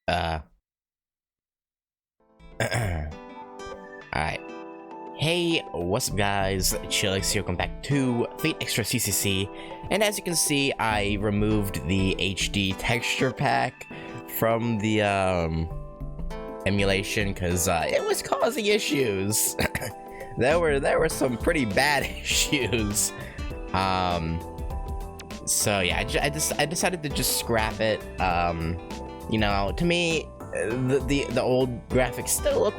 Alright. Hey, what's up guys? Chillix here, welcome back to Fate Extra CCC. And as you can see, I removed the HD texture pack from the emulation because it was causing issues. there were some pretty bad issues. So yeah, I decided to just scrap it. You know, to me, the old graphics still look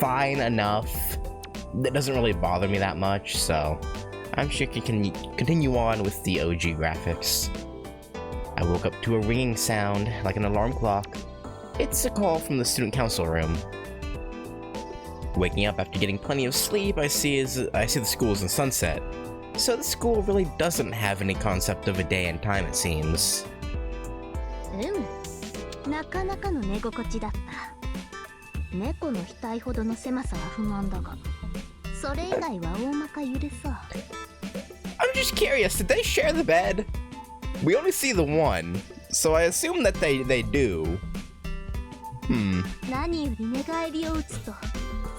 fine enough. That doesn't really bother me that much, so I'm sure you can continue on with the OG graphics. I woke up to a ringing sound like an alarm clock. It's a call from the student council room. Waking up after getting plenty of sleep, I see the school is in sunset. So the school really doesn't have any concept of a day and time, it seems. なかなかの寝心地だった。猫の額ほどの狭さは不満だが、それ以外は大まか許そう。I'm just curious, did they share the bed? We only see the one, so I assume that they do. 何より寝返りを打つと、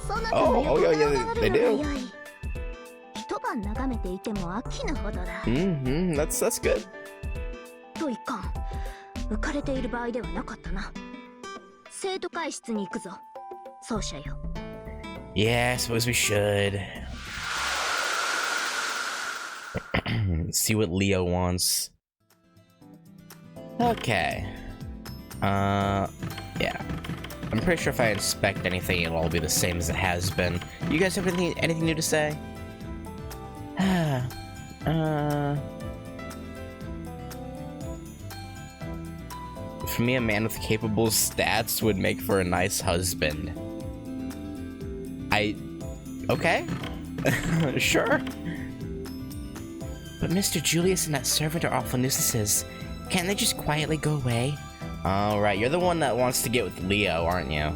そなたの Oh, 横 yeah, 顔 yeah, が上が they るの do. が良い。一晩眺めていても飽きぬほどだ。That's good. といかん。浮かれている場合ではなかったな。生徒会室に行くぞ。奏者よ。Yeah, I suppose we should. See what Leo wants. Okay. Yeah. I'm pretty sure if I inspect anything, it'll all be the same as it has been. You guys have anything new to say? For me, a man with capable stats would make for a nice husband. Okay. Sure. But Mr. Julius and that servant are awful nuisances. Can't they just quietly go away? Alright, you're the one that wants to get with Leo, aren't you?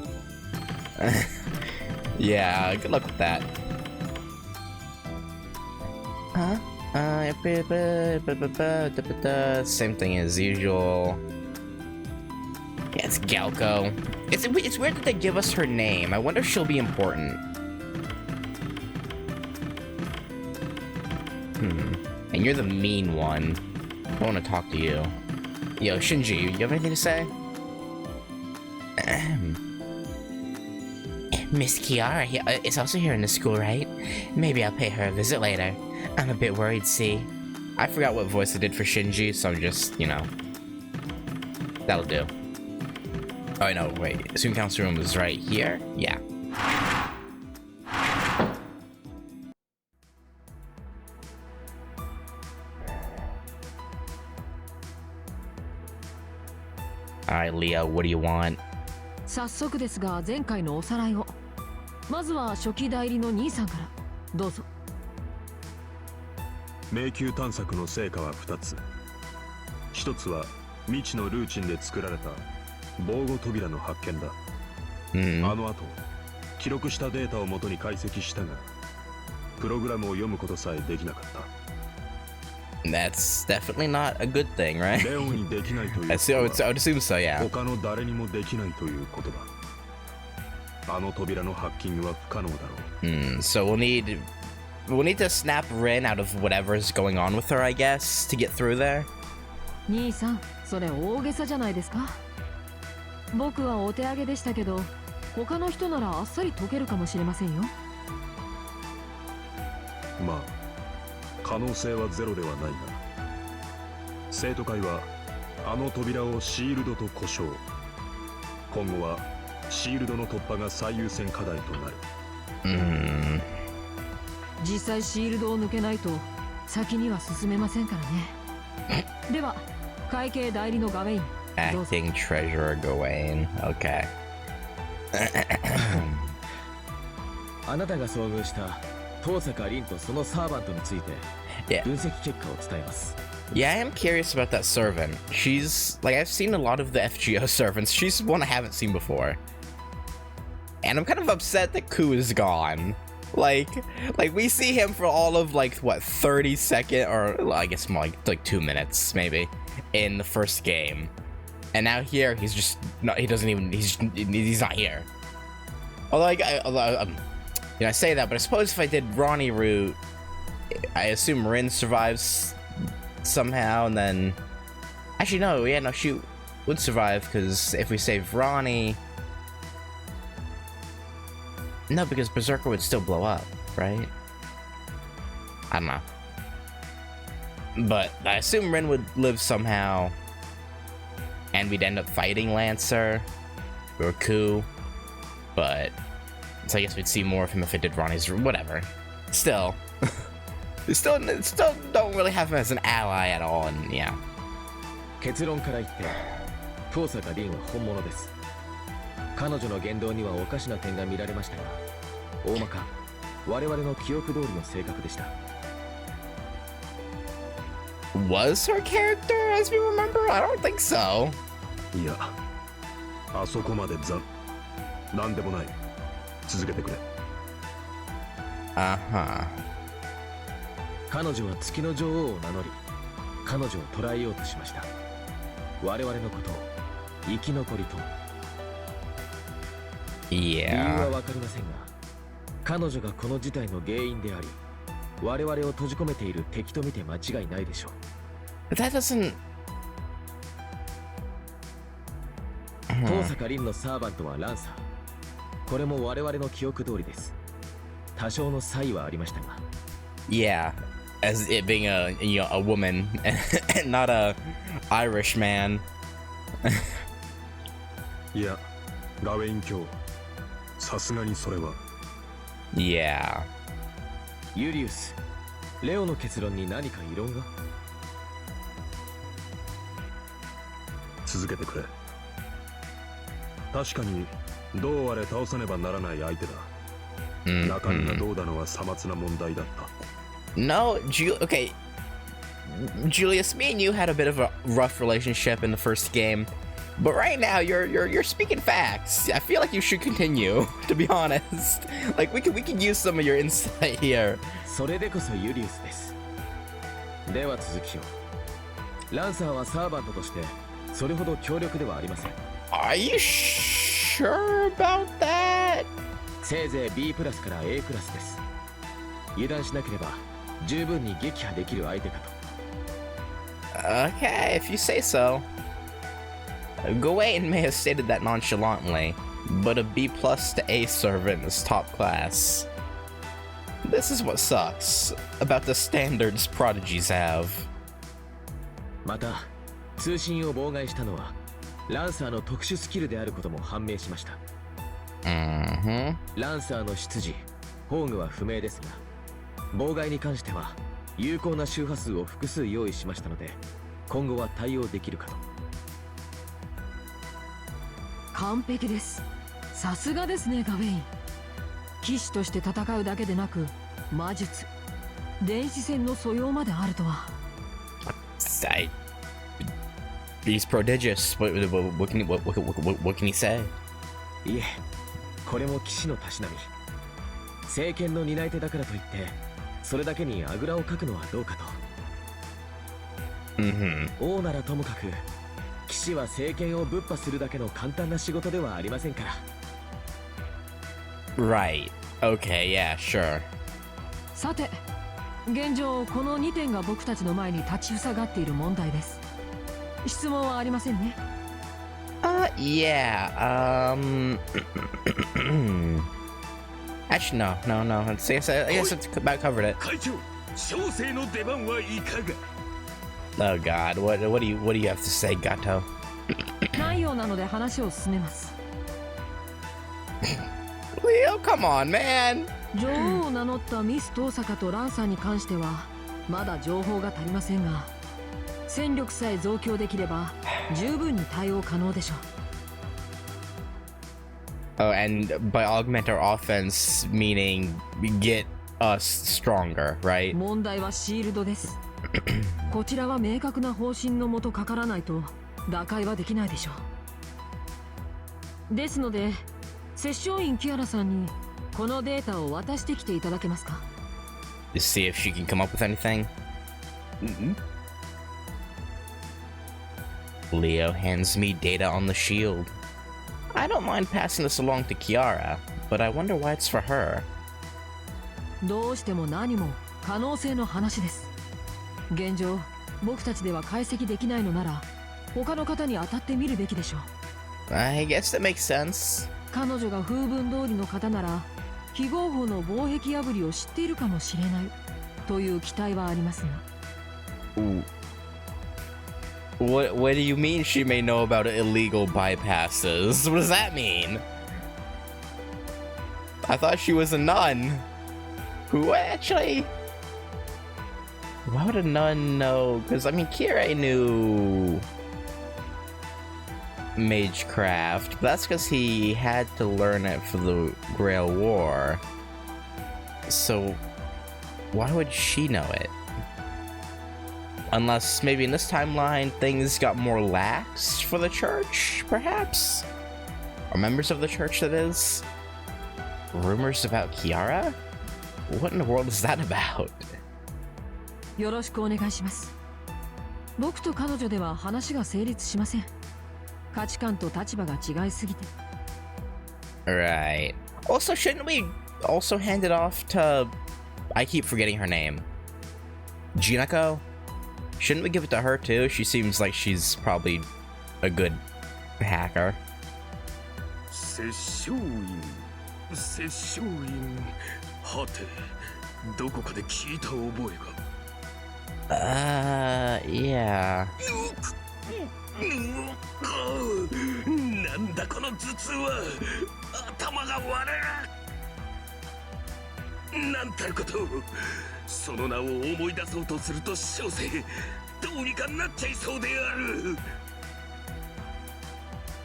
Yeah, good luck with that. Huh? Same thing as usual. Yeah, it's Galco. It's weird that they give us her name. I wonder if she'll be important. And you're the mean one. I want to talk to you. Yo, Shinji, you have anything to say? Miss Kiara is also here in the school, right? Maybe I'll pay her a visit later. I'm a bit worried, see? I forgot what voice I did for Shinji, so I'm just, you know. That'll do. Oh, no, wait. Student council room is right here? Yeah. Alright, Leo, what do you want? 早速ですが、前回のおさらいを。まずは初期代理の兄さんから。どうぞ。迷宮探索の成果は2つ。1つは未知のルーチンで作られた防護扉の発見だ。あの後、記録したデータを元に解析したが、プログラムを読むことさえできなかった。That's definitely not a good thing, right? レオにできないという。I would assume so, yeah. 他の誰にもできないということだ。あの扉のハッキングは不可能だろう。So we'll need to snap Rin out of whatever's going on with her, I guess, to get through there. 兄さん、それ大げさじゃないですか。僕はお手上げでしたけど、他の人ならあっさり解けるかもしれませんよ。まあ、可能性はゼロではないが、生徒会はあの扉をシールドと呼称。今後はシールドの突破が最優先課題となる。実際シールドを抜けないと先には進めませんからね。では、会計代理のガウェイン。Acting Treasurer Gawain. Okay. あなたが遭遇した遠坂凛とそのサーバントについて分析結果を伝えます。Yeah, I am curious about that servant. She's like, I've seen a lot of the FGO servants. She's one I haven't seen before. And I'm kind of upset that Ku is gone. Like we see him for all of like what 30 seconds, or well, I guess more like 2 minutes maybe in the first game. And now here, he's just not. He doesn't even. He's not here. Although I say that, but I suppose if I did Ronnie route, I assume Rin survives somehow, and then actually no, yeah, no, she would survive because if we save Ronnie, no, because Berserker would still blow up, right? I don't know, but I assume Rin would live somehow, and we'd end up fighting Lancer or Ku, but so I guess we'd see more of him if it did Ronnie's route. Whatever. Still. Still don't really have him as an ally at all, and yeah. 結論から言って、遠坂凛は本物です。彼女の言動にはおかしな点が見られましたが、大まか我々の記憶通りの性格でした。Was her character as we remember? I don't think so. いや、あそこまでなんでもない。続けてくれ。彼女は月の女王を名乗り、彼女を捕らえようとしました。我々のことを生き残りと。理由はわかりませんが、彼女がこの事態の原因であり、我々を閉じ込めている敵と見て間違いないでしょう。But that doesn't. 遠坂凛のサーバントはランサー。これも我々の記憶通りです。多少の差異はありましたが。Yeah. As it being a woman and not a Irish man. いや、ガウェイン卿、さすがにそれは。Yeah. ユリウス、レオの結論に何か異論が？続けてくれ。確かにどうあれ倒さねばならない相手だ。中身がどうだのはさまつな問題だった。No, okay. Julius, me and you had a bit of a rough relationship in the first game, but right now you're speaking facts. I feel like you should continue, to be honest. Like we can use some of your insight here. それでこそユリウスです。では続きを。ランサーはサーバントとしてそれほど強力ではありません。Are you sure about that? せいぜい B プラスから A クラスです。油断しなければ十分に撃破できる相手かと。Okay, if you say so. Gawain may have stated that nonchalantly, but a B plus to A servant is top class. This is what sucks about the standards prodigies have. また、通信を妨害したのはランサーの特殊スキルであることも判明しました。ランサーの出自、宝具は不明ですが、妨害に関しては有効な周波数を複数用意しましたので、今後は対応できるかと。完璧です。さすがですね、ガウェイン。騎士として戦うだけでなく、魔術、電子戦の素養まであるとは。He's prodigious. What can you say? いえ、これも騎士のたしなみ。政権の担い手だからといって、それだけにあぐらをかくのはどうかと。王ならともかく、騎士は政権をぶっ破するだけの簡単な仕事ではありませんから。Right. Okay, yeah, sure. さて、現状この2点が僕たちの前に立ちふさがっている問題です。質問はありませんね。Yeah. Actually, no. I guess it's about covered it. 会長、小生の出番はいかが？ Oh God, what do you have to say, Gato? ないようなので話を進めます。Leo, come on, man. 女王を名乗ったミス遠坂とランサーに関してはまだ情報が足りませんが、戦力さえ増強できれば十分に対応可能でしょう。Oh, and by augment our offense, meaning get us stronger, right? 問題はシールドです。こちらは明確な方針のもとかからないと打開はできないでしょう。ですので、摂政員キアラさんにこのデータを渡してきていただけますか？ To see if she can come up with anything. Leo hands me data on the shield. I don't mind passing this along to Kiara, but I wonder why it's for her. どうしても何も可能性の話です。現状、僕たちでは解析できないのなら、他の方に当たってみるべきでしょう。I guess that makes sense. 彼女が風文通りの方なら、非合法の防壁破りを知っているかもしれないという期待はありますが。What do you mean she may know about illegal bypasses? What does that mean? I thought she was a nun. Who actually? Why would a nun know? Because I mean, Kira knew magecraft, but that's because he had to learn it for the Grail War. So why would she know it? Unless maybe in this timeline things got more lax for the church, perhaps? Or members of the church, that is? Rumors about Kiara? What in the world is that about? よろしくお願いします。僕と彼女では話が成立しません。価値観と立場が違いすぎて。Right. Also, shouldn't we also hand it off to... I keep forgetting her name. Jinako? Shouldn't we give it to her too? She seems like she's probably a good hacker. 摂政院はてどこかで聞いた覚えが。Yeah. なんだこの頭痛は。頭が割れる。なんたること。その名を思い出そうとすると小生どうにかなっちゃいそうである。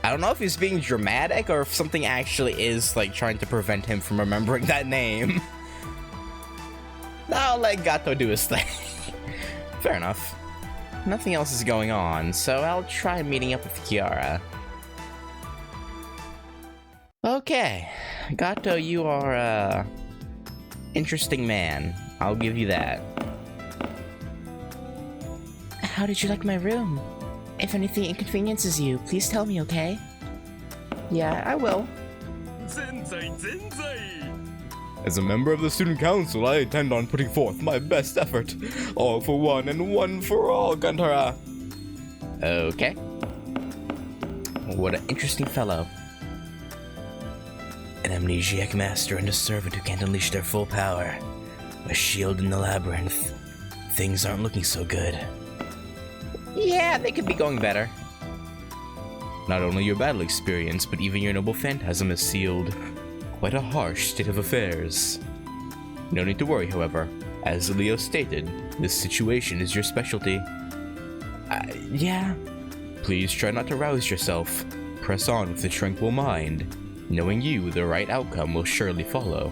I don't know if he's being dramatic or if something actually is like trying to prevent him from remembering that name. I'll let Gato do his thing. Fair enough. Nothing else is going on, so I'll try meeting up with Kiara. Okay, Gato, you are a interesting man. I'll give you that. How did you like my room? If anything inconveniences you, please tell me, okay? Yeah, I will. As a member of the student council, I intend on putting forth my best effort. All for one and one for all, Gantara. Okay. What an interesting fellow. An amnesiac master and a servant who can't unleash their full power. A shield in the labyrinth. Things aren't looking so good. Yeah, they could be going better. Not only your battle experience, but even your noble phantasm is sealed. Quite a harsh state of affairs. No need to worry, however. As Leo stated, this situation is your specialty. Yeah. Please try not to rouse yourself. Press on with a tranquil mind. Knowing you, the right outcome will surely follow.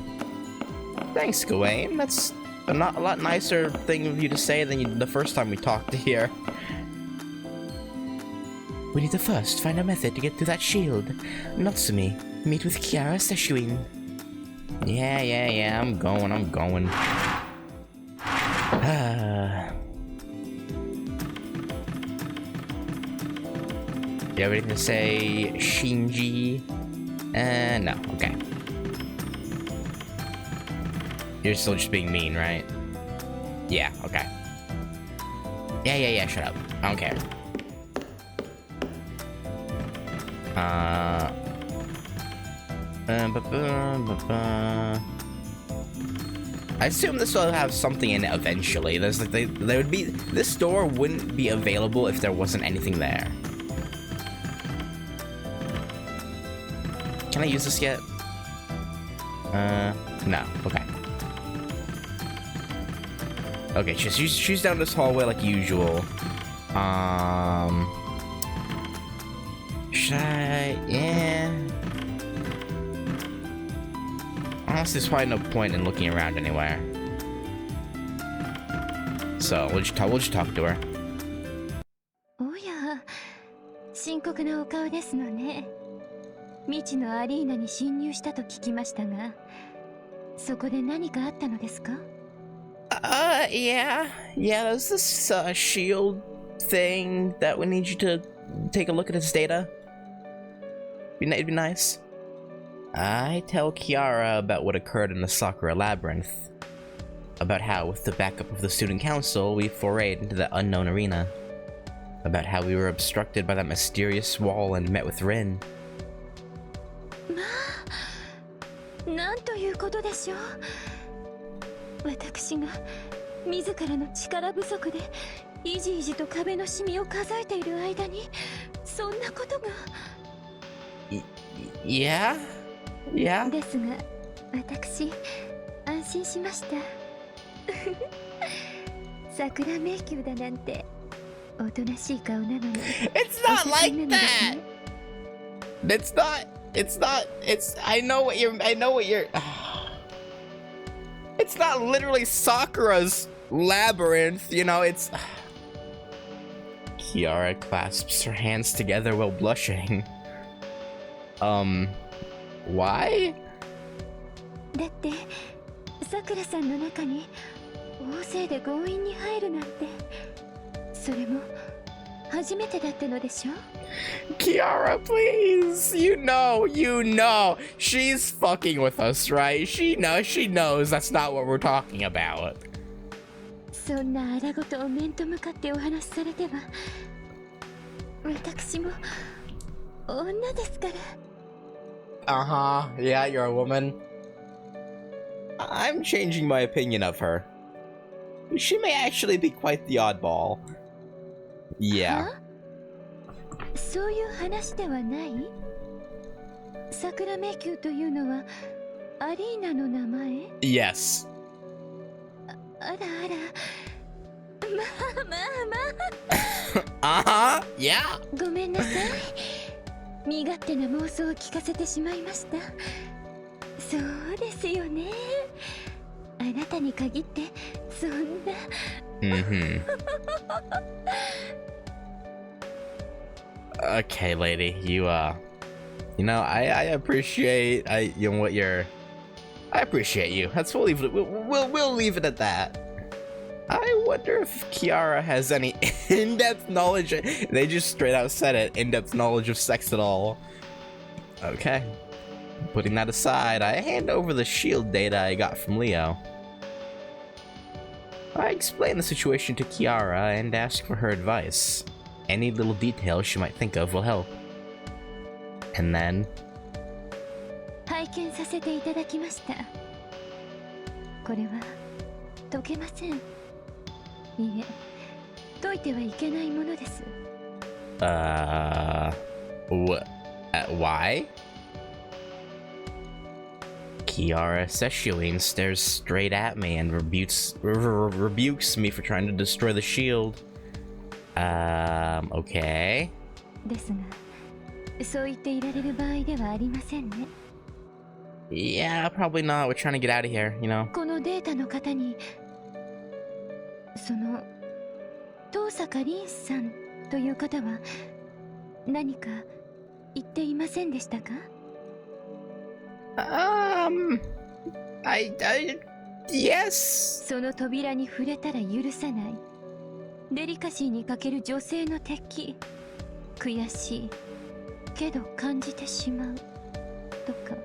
Thanks, Gawain. That's a lot nicer thing of you to say than the first time we talked here. We need to first find a method to get through that shield. Natsumi, meet with Kiara Seshuin. Yeah, I'm going. You have anything to say, Shinji? No, okay. You're still just being mean, right? Yeah, okay. Yeah, shut up. I don't care. I assume this will have something in it eventually. There's like there would be, this door wouldn't be available if there wasn't anything there. Can I use this yet? No. Okay. Okay, she's down this hallway like usual. Should I? Yeah. Honestly, there's probably no point in looking around anywhere. So we'll just talk to her. おや、深刻なお顔ですのね。未知のアリーナに侵入したと聞きましたが、そこで何かあったのですか? Yeah, there's this shield thing that we need you to take a look at his data? It'd be nice. I tell Kiara about what occurred in the Sakura Labyrinth. About how, with the backup of the student council, we forayed into the unknown arena. About how we were obstructed by that mysterious wall and met with Rin. まあ、なんということでしょう。私が自らの力不足でいじいじと壁のシミを数えている間にそんなことが。Yeah? Yeah? ですが、私安心しました。桜迷宮だなんておとなしい顔なのに。It's not like that. It's not. It's. I know what you're. It's not literally Sakura's labyrinth, you know. It's. Kiara clasps her hands together while blushing. Why? だってさくらさんの中に大勢で強引に入るなんて、それも初めてだったのでしょ。 Kiara, please. You know. She's fucking with us, right? She knows that's not what we're talking about. そんなあらごとを面と向かってお話しされては、私も女ですから。Yeah, you're a woman. I'm changing my opinion of her. She may actually be quite the oddball. Yeah. そういう話ではない？桜迷宮というのはアリーナの名前？ Yes. あらあら。まあ。Yeah. ごめんなさい。身勝手な妄想を聞かせてしまいました。そうですよね。あなたに限ってそんな。Okay, lady, you know, I appreciate I appreciate you. We'll leave it at that. I wonder if Kiara has any in-depth knowledge. They just straight out said it. In-depth knowledge of sex at all. Okay. Putting that aside, I hand over the shield data I got from Leo. I explain the situation to Kiara and ask for her advice. Any little details she might think of will help. And then... 拝見させていただきました。これは解けません。いえ、解いてはいけないものです。Why? Kiara Seshuin stares straight at me and rebukes me for trying to destroy the shield. Okay. ですが、そう言っていられる場合ではありませんね。Yeah, probably not. We're trying to get out of here, you know. このデータの方に、その遠坂凛さんという方は何か言っていませんでしたか？ Yes. その扉に触れたら許さない。デリカシーに欠ける女性の敵。悔しいけど感じてしまうとか。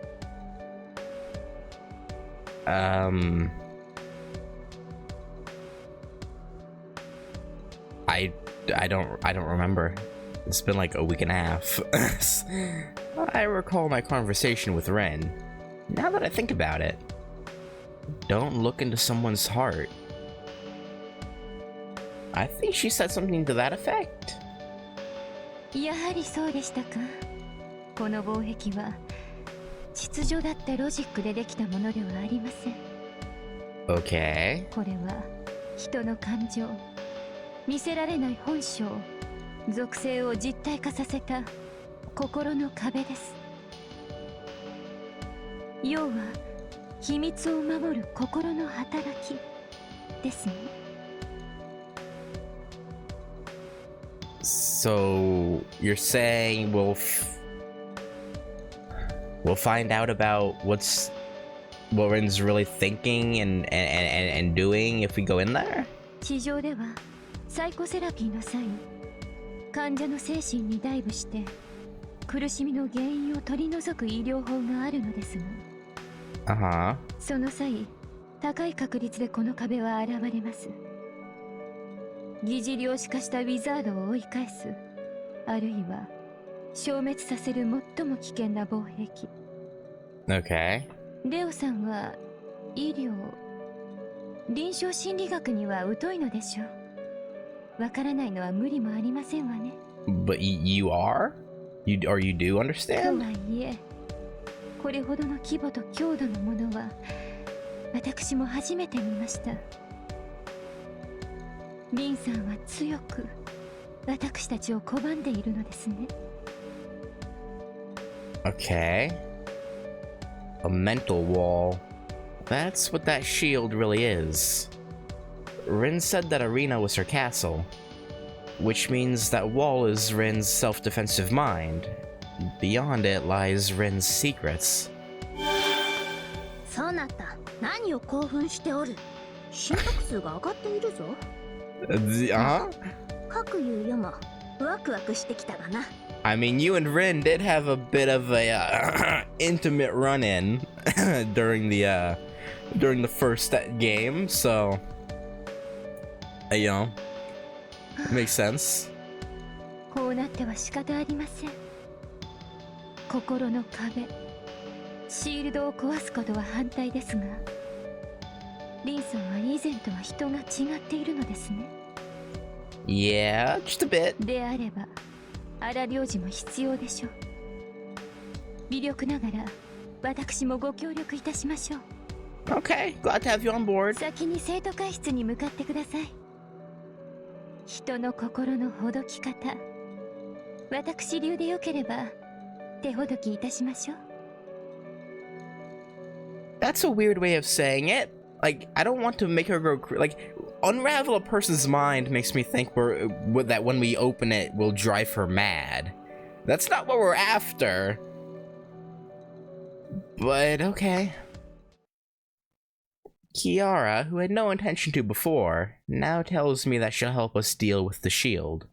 I don't remember. It's been like a week and a half. I recall my conversation with Ren. Now that I think about it, don't look into someone's heart. I think she said something to that effect. やはりそうでしたか。この防壁は秩序だったロジックでできたものではありません。 Okay. これは人の感情、見せられない本性、属性を実体化させた心の壁です。要は秘密を守る心の働きですね。So you're saying we'll find out about what Ren's really thinking and doing if we go in there? 地上ではサイコセラピーの際、患者の精神にダイブして苦しみの原因を取り除く医療法があるのですが、その際高い確率でこの壁は現れます。疑似量子化したウィザードを追い返す、あるいは消滅させる最も危険な防壁。Okay. レオさんは医療、臨床心理学には疎いのでしょう。わからないのは無理もありませんわね。But you are? You do と understand? はいえ、これほどの規模と強度のものは私も初めて見ました。リンさんは強く私たちを拒んでいるのですね。Okay. A mental wall. That's what that shield really is. Rin said that Arena was her castle, which means that wall is Rin's self-defensive mind. Beyond it lies Rin's secrets. そうなった。何を興奮しておる。心拍数が上がっているぞ。各有よもワクワクしてきたがな。I mean, you and Rin did have a bit of a intimate run-in during the first game, so you know, it makes sense. こうなっては仕方ありません。心の壁、シールドを壊すことは反対ですが、リンさんは以前とは人が違っているのですね。Yeah, just a bit. であれば荒領事も必要でしょう。微力ながら私もご協力いたしましょう。 Okay, glad to have you on board. 先に生徒会室に向かってください。人の心のほどき方、私流でよければ手ほどきいたしましょう。 That's a weird way of saying it. Like, I don't want to make her go like unravel a person's mind makes me think that when we open it will drive her mad. That's not what we're after. But okay. Kiara, who had no intention to before, now tells me that she'll help us deal with the shield.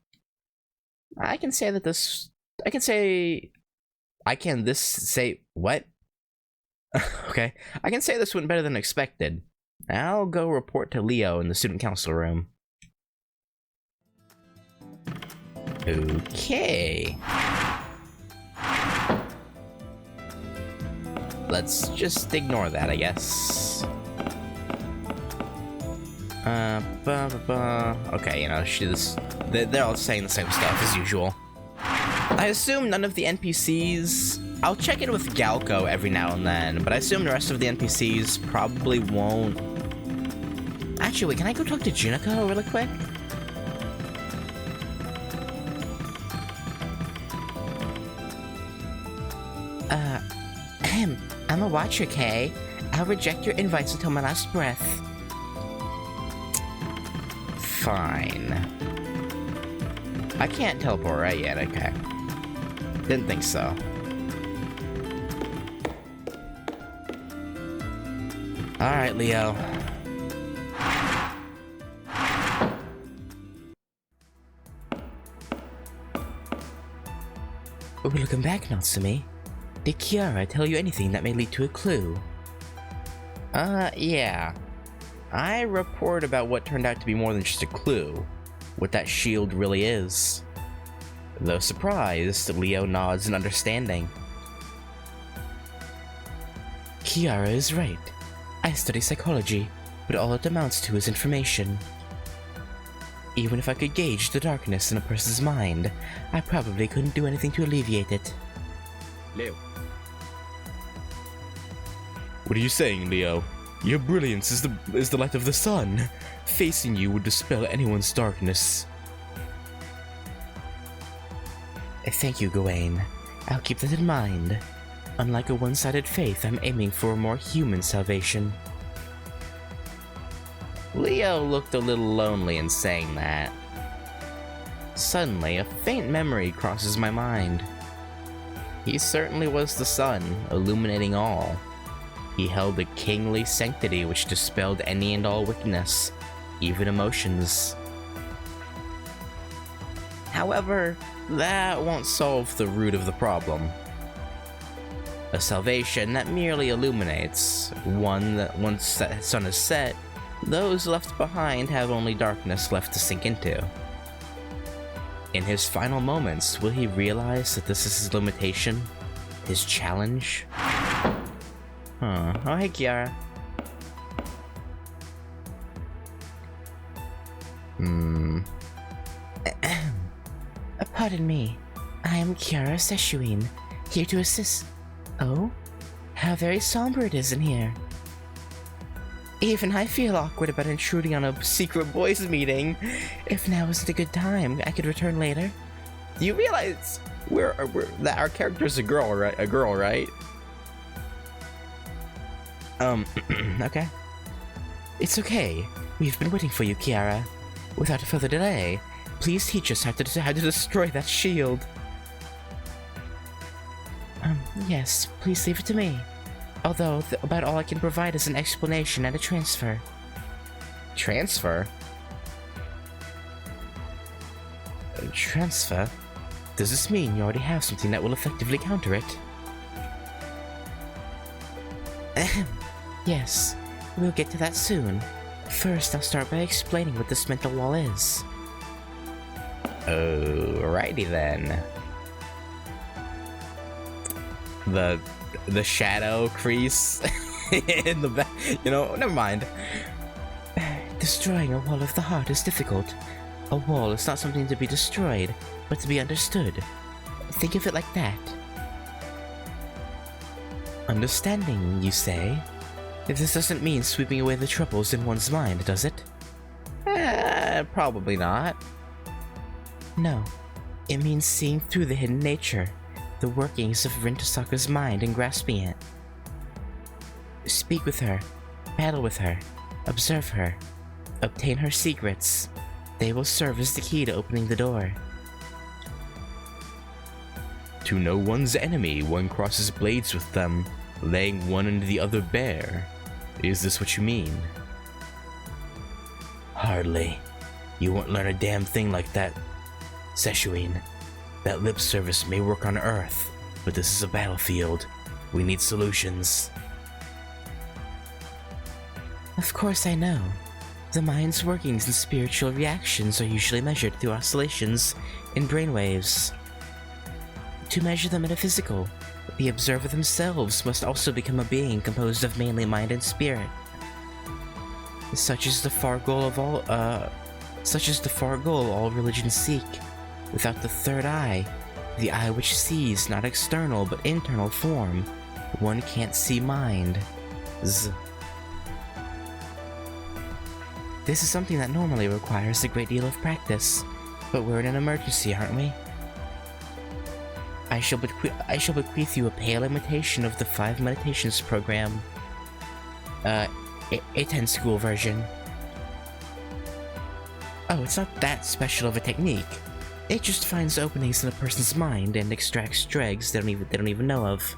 I can say what? Okay, I can say this went better than expected. I'll go report to Leo in the student council room. Okay. Let's just ignore that, I guess. Okay, you know, they're all saying the same stuff as usual. I assume none of the NPCs... I'll check in with Galco every now and then, but I assume the rest of the NPCs probably won't... Actually, wait, can I go talk to Juniko really quick? I'm a watcher, Kay. I'll reject your invites until my last breath. Fine. I can't teleport right yet, okay. Didn't think so. Alright, Leo. Welcome back, Natsumi. Did Kiara tell you anything that may lead to a clue? Yeah. I report about what turned out to be more than just a clue. What that shield really is. Though surprised, Leo nods in understanding. Kiara is right. I study psychology, but all it amounts to is information. Even if I could gauge the darkness in a person's mind, I probably couldn't do anything to alleviate it. Leo. What are you saying, Leo? Your brilliance is the light of the sun. Facing you would dispel anyone's darkness. Thank you, Gawain. I'll keep that in mind. Unlike a one-sided faith, I'm aiming for a more human salvation. Leo looked a little lonely in saying that. Suddenly, a faint memory crosses my mind. He certainly was the sun, illuminating all. He held a kingly sanctity which dispelled any and all wickedness, even emotions. However, that won't solve the root of the problem. A salvation that merely illuminates, one that once the sun is set, those left behind have only darkness left to sink into. In his final moments, will he realize that this is his limitation? His challenge? Huh. Oh, hey, Kiara. Pardon me. I am Kiara Seshuin, here to assist. Oh? How very somber it is in here. Even I feel awkward about intruding on a secret boys meeting. If now isn't a good time, I could return later. Do you realize that our character's a girl, right? Okay. It's okay. We've been waiting for you, Kiara. Without further delay, please teach us how to destroy that shield. Yes, please leave it to me. Although, about all I can provide is an explanation and a transfer. Transfer? Transfer? Does this mean you already have something that will effectively counter it? Yes, we'll get to that soon. First, I'll start by explaining what this mental wall is. Alrighty then. The shadow crease in the back. Never mind. Destroying a wall of the heart is difficult. A wall is not something to be destroyed, but to be understood. Think of it like that. Understanding, you say? This doesn't mean sweeping away the troubles in one's mind, does it? Probably not. No. It means seeing through the hidden nature, the workings of Rintasaka's mind and grasping it. Speak with her, battle with her, observe her, obtain her secrets. They will serve as the key to opening the door. To know one's enemy, one crosses blades with them, laying one into the other bare. Is this what you mean? Hardly. You won't learn a damn thing like that, Seshuin. That lip service may work on Earth, but this is a battlefield. We need solutions. Of course I know. The mind's workings and spiritual reactions are usually measured through oscillations in brainwaves. To measure the metaphysical, the observer themselves must also become a being composed of mainly mind and spirit. Such is the far goal all religions seek. Without the third eye, the eye which sees not external but internal form, one can't see mind. This is something that normally requires a great deal of practice, but we're in an emergency, aren't we? I shall bequeath you a pale imitation of the 5 Meditations program. A 10 school version. Oh, it's not that special of a technique. It just finds openings in a person's mind and extracts dregs they don't even know of.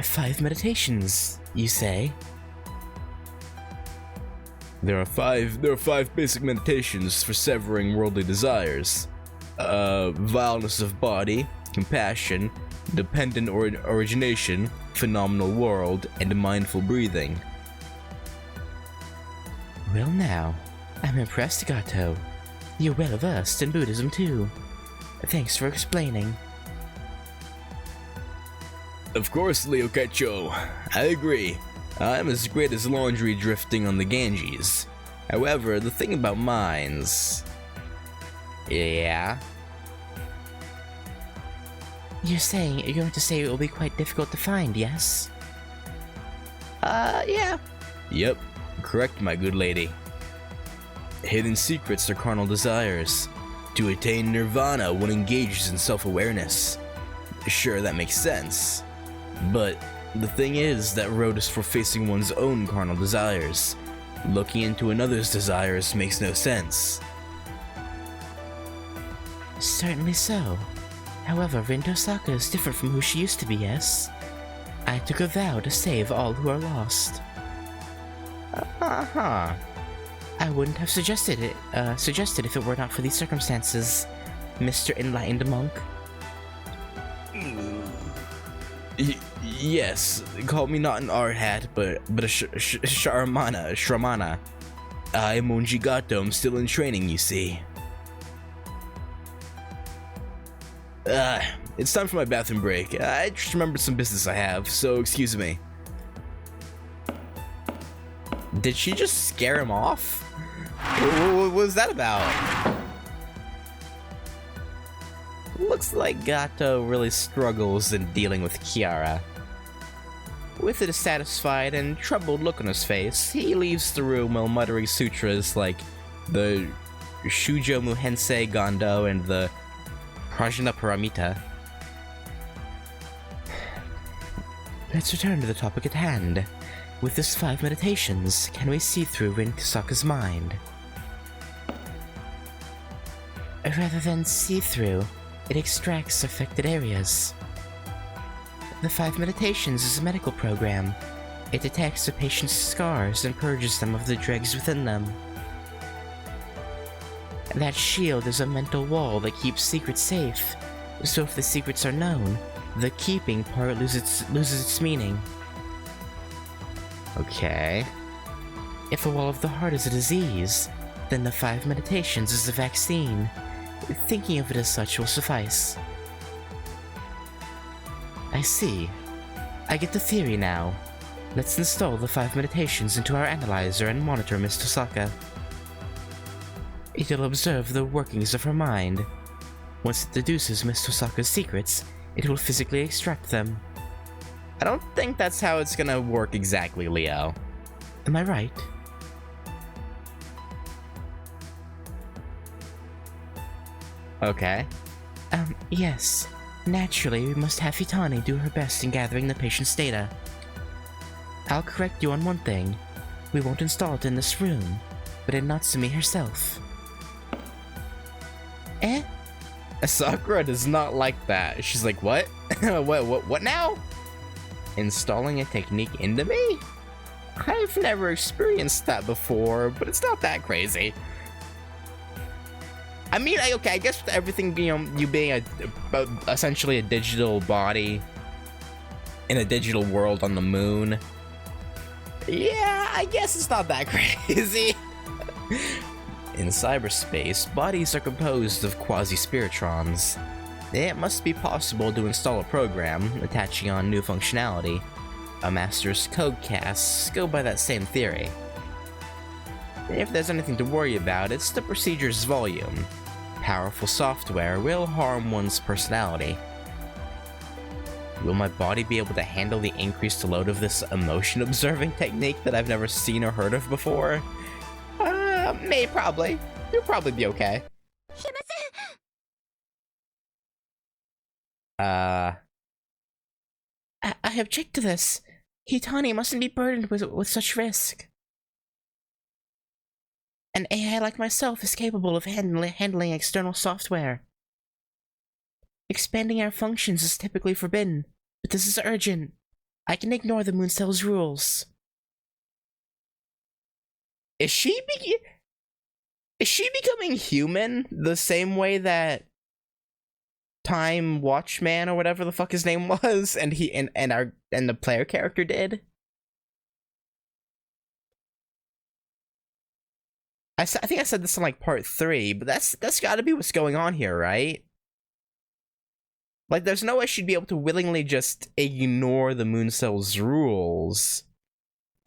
5 meditations, you say? There are five basic meditations for severing worldly desires. Vileness of body, compassion, dependent origination, phenomenal world, and mindful breathing. Well now, I'm impressed, Gato. You're well versed in Buddhism too. Thanks for explaining. Of course, Leo Kecho. I agree. I'm as great as laundry drifting on the Ganges. However, the thing about minds... Yeah? You're going to say it will be quite difficult to find, yes? Yeah. Yep, correct, my good lady. Hidden secrets are carnal desires. To attain nirvana, one engages in self-awareness. Sure, that makes sense. But the thing is, that road is for facing one's own carnal desires. Looking into another's desires makes no sense. Certainly so. However, Rintasaka is different from who she used to be, yes? I took a vow to save all who are lost. Uh-huh. I wouldn't have suggested if it were not for these circumstances, Mr. Enlightened Monk. Yes, call me not an art hat, but a shramana. I'm Monjigato, I'm still in training, you see. It's time for my bathroom break. I just remembered some business I have, so excuse me. Did she just scare him off? What was that about? Looks like Gato really struggles in dealing with Kiara. With a dissatisfied and troubled look on his face, he leaves the room while muttering sutras like the Shujo Muhensei Gondo and the Prajna Paramita. Let's return to the topic at hand. With this 5 meditations, can we see through Rin Kusaka's mind? Rather than see through, it extracts affected areas. The 5 meditations is a medical program. It detects a patient's scars and purges them of the dregs within them. That shield is a mental wall that keeps secrets safe, so if the secrets are known, the keeping part loses its meaning. Okay. If the wall of the heart is a disease, then the 5 meditations is a vaccine. Thinking of it as such will suffice. I see. I get the theory now. Let's install the 5 meditations into our analyzer and monitor Miss Tosaka. It'll observe the workings of her mind. Once it deduces Miss Tosaka's secrets, it will physically extract them. I don't think that's how it's gonna work exactly, Leo. Am I right? Okay. Yes. Naturally, we must have Hitani do her best in gathering the patient's data. I'll correct you on one thing. We won't install it in this room, but in Natsumi herself. Eh? Sakura does not like that. She's like, what? What now? Installing a technique into me? I've never experienced that before, but it's not that crazy. I mean, okay, I guess with everything, you being essentially a digital body in a digital world on the moon. Yeah, I guess it's not that crazy. In cyberspace, bodies are composed of quasi-spiritrons. It must be possible to install a program, attaching on new functionality. A master's code casts go by that same theory. If there's anything to worry about, it's the procedure's volume. Powerful software will harm one's personality. Will my body be able to handle the increased load of this emotion-observing technique that I've never seen or heard of before? Probably. You'll probably be okay. I object to this. Hitani mustn't be burdened with such risk. An AI like myself is capable of handling external software. Expanding our functions is typically forbidden, but this is urgent. I can ignore the Mooncell's rules. Is she becoming human the same way that Time Watchman or whatever the fuck his name was and the player character did? I think I said this in like part 3, but that's got to be what's going on here, right? Like, there's no way she'd be able to willingly just ignore the Mooncell's rules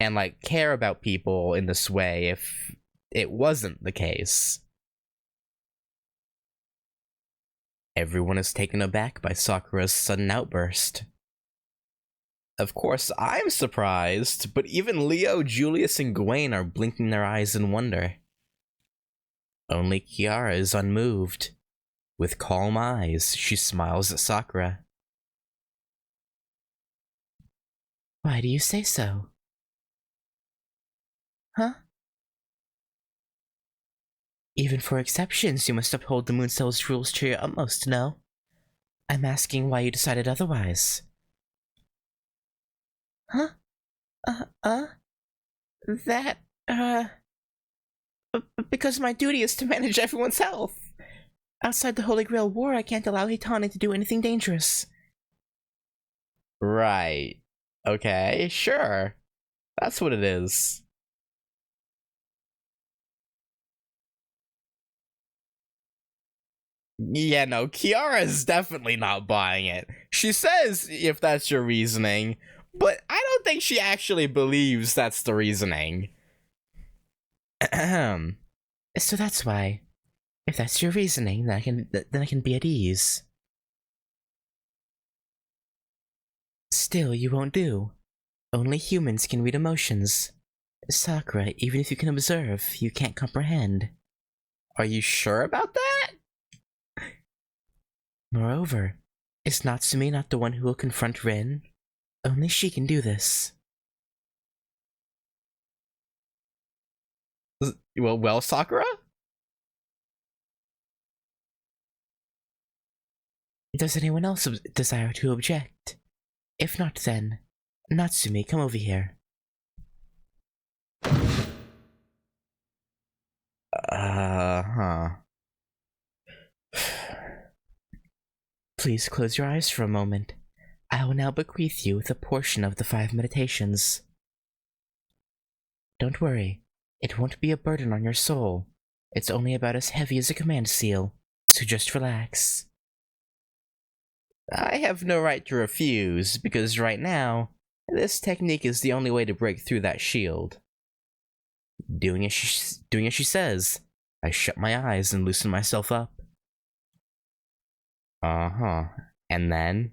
and like care about people in this way if it wasn't the case. Everyone is taken aback by Sakura's sudden outburst. Of course, I'm surprised, but even Leo, Julius, and Gwen are blinking their eyes in wonder. Only Kiara is unmoved. With calm eyes, she smiles at Sakura. Why do you say so? Huh? Even for exceptions, you must uphold the Mooncell's rules to your utmost, no? I'm asking why you decided otherwise. Huh? But because my duty is to manage everyone's health. Outside the Holy Grail War, I can't allow Hitani to do anything dangerous. Right. Okay, sure. That's what it is. Yeah, no, Kiara's definitely not buying it. She says if that's your reasoning, but I don't think she actually believes that's the reasoning. So that's why. If that's your reasoning, then I can be at ease. Still, you won't do. Only humans can read emotions. Sakura, even if you can observe, you can't comprehend. Are you sure about that? Moreover, is Natsumi not the one who will confront Rin? Only she can do this. Well, Sakura? Does anyone else desire to object? If not, then, Natsumi, come over here. Please close your eyes for a moment. I will now bequeath you with a portion of the 5 meditations. Don't worry, it won't be a burden on your soul. It's only about as heavy as a command seal, so just relax. I have no right to refuse, because right now, this technique is the only way to break through that shield. Doing as she says, I shut my eyes and loosen myself up. And then...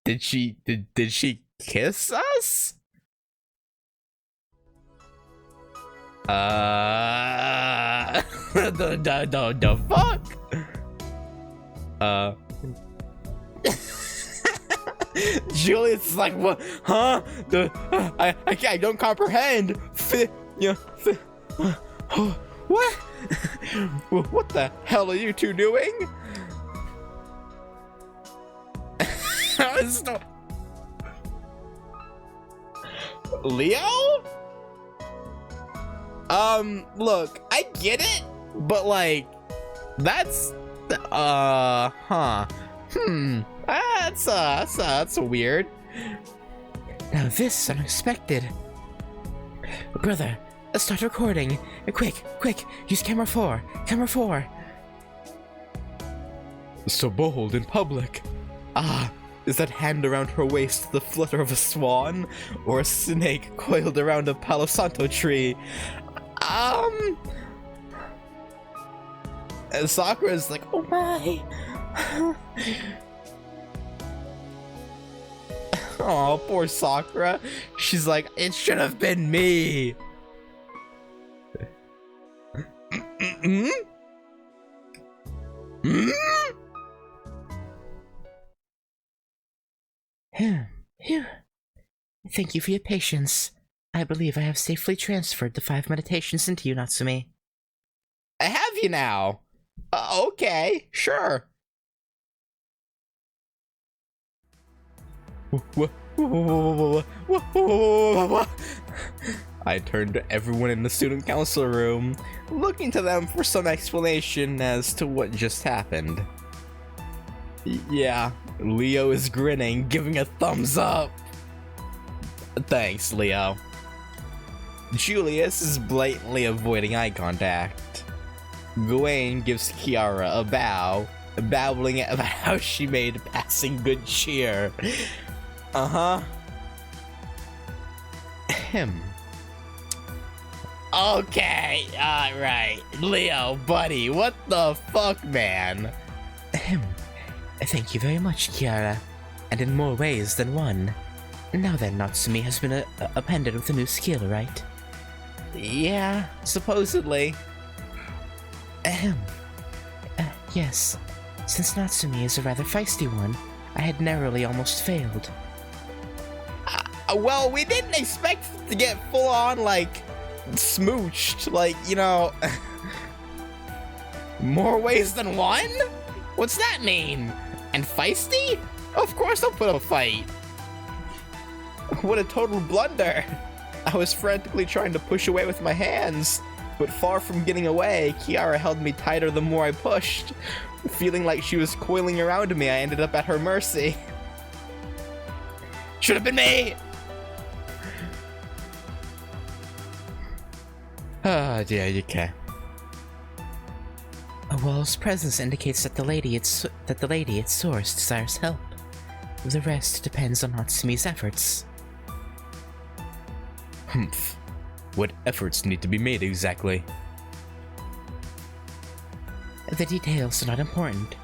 Did she kiss us? The fuck? Julius is like, what? Huh? I don't comprehend. What? What the hell are you two doing? Leo? Look, I get it, but like, that's, that's weird. Now this unexpected. Brother, let's start recording. Quick, use camera 4. Camera 4. So bold in public. Is that hand around her waist the flutter of a swan? Or a snake coiled around a Palo Santo tree? And Sakura's like, oh my. Oh, poor Sakura. She's like, it should have been me. Phew. Thank you for your patience. I believe I have safely transferred the 5 meditations into you, Natsumi. Have you now? Okay, sure. I turned to everyone in the student council room, looking to them for some explanation as to what just happened. Yeah, Leo is grinning, giving a thumbs up. Thanks, Leo. Julius is blatantly avoiding eye contact. Gawain gives Kiara a bow, babbling about how she made passing good cheer. Okay, alright. Leo, buddy, what the fuck, man? Thank you very much, Kiara. And in more ways than one. Now then, Natsumi has been appended with a new skill, right? Yeah, supposedly. Yes. Since Natsumi is a rather feisty one, I had narrowly almost failed. Well, we didn't expect to get full on, like, smooched. Like, you know... More ways than one? What's that mean? And feisty? Of course I'll put up a fight. What a total blunder! I was frantically trying to push away with my hands, but far from getting away, Kiara held me tighter the more I pushed. Feeling like she was coiling around me, I ended up at her mercy. Should have been me! Oh dear, you care. A wall's presence indicates that the lady its source desires help. The rest depends on Natsumi's efforts. Humph. What efforts need to be made exactly? The details are not important,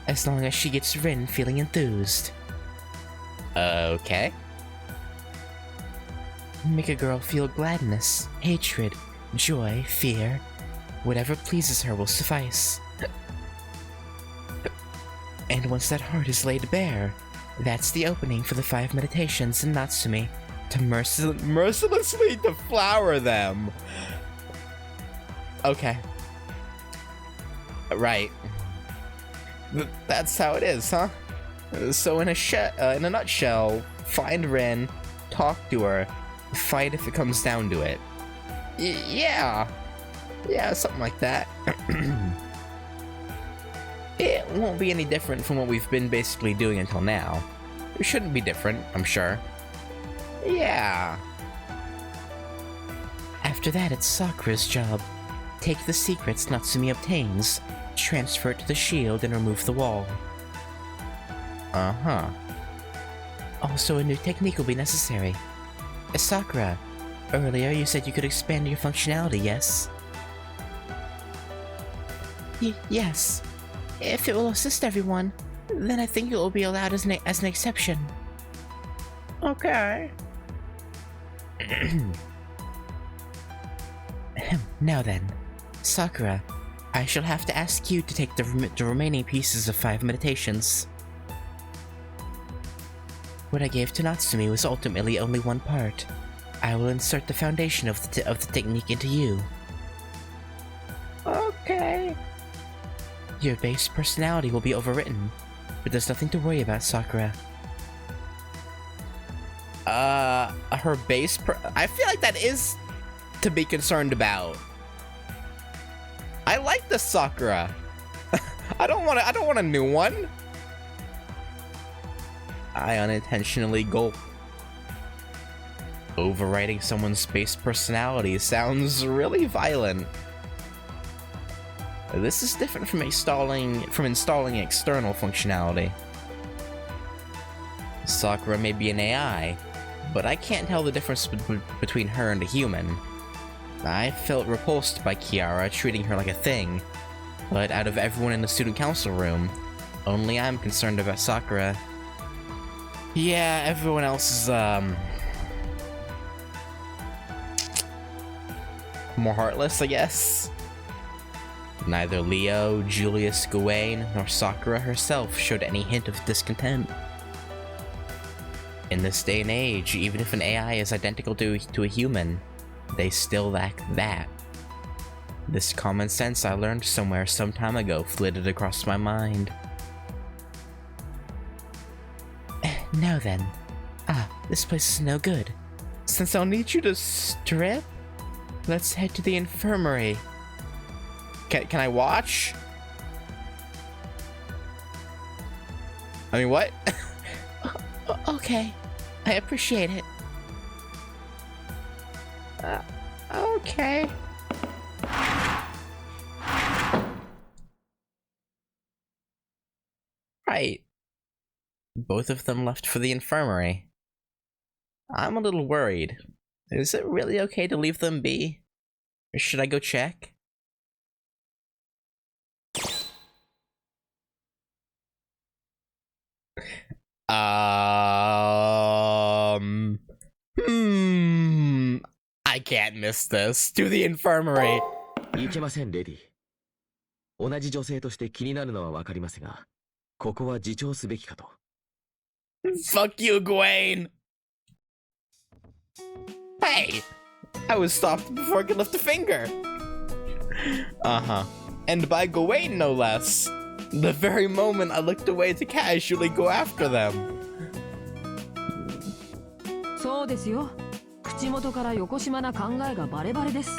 as long as she gets Rin feeling enthused. Okay. Make a girl feel gladness, hatred, joy, fear. Whatever pleases her will suffice. And once that heart is laid bare, that's the opening for the 5 meditations in Natsumi to mercilessly deflower them. Okay. Right. That's how it is, huh? So in a nutshell, find Rin, talk to her, fight if it comes down to it. Yeah, something like that. It won't be any different from what we've been basically doing until now. It shouldn't be different, I'm sure. Yeah. After that, it's Sakura's job. Take the secrets Natsumi obtains, transfer it to the shield, and remove the wall. Uh-huh. Also, a new technique will be necessary. Sakura, earlier you said you could expand your functionality, yes? Yes. If it will assist everyone, then I think it will be allowed as an exception. Okay. Now then, Sakura, I shall have to ask you to take the remaining pieces of 5 meditations. What I gave to Natsumi was ultimately only one part. I will insert the foundation of the technique into you. Okay. Your base personality will be overwritten, but there's nothing to worry about, Sakura. Her base I feel like that is to be concerned about. I like the Sakura. I don't want a new one. I unintentionally gulp. Overwriting someone's base personality sounds really violent. This is different from installing external functionality. Sakura may be an AI, but I can't tell the difference between her and a human. I felt repulsed by Kiara treating her like a thing, but out of everyone in the student council room, only I'm concerned about Sakura. Yeah, everyone else is, more heartless, I guess. Neither Leo, Julius, Gawain, nor Sakura herself showed any hint of discontent. In this day and age, even if an AI is identical to a human, they still lack that. This common sense I learned somewhere some time ago flitted across my mind. Now then. This place is no good. Since I'll need you to strip, let's head to the infirmary. Can I watch? I mean, what? Okay. I appreciate it. Okay. Right. Both of them left for the infirmary. I'm a little worried. Is it really okay to leave them be? Or should I go check? I can't miss this. To the infirmary. いけません、レディ。同じ女性として気になるのはわかりますが、ここは自重すべきかと。Fuck you, Gawain! Hey! I was stopped before I could lift a finger! Uh-huh. And by Gawain, no less. The very moment I looked away to casually go after them. そそうですよ。口元からよこしまな考えがバレバレです。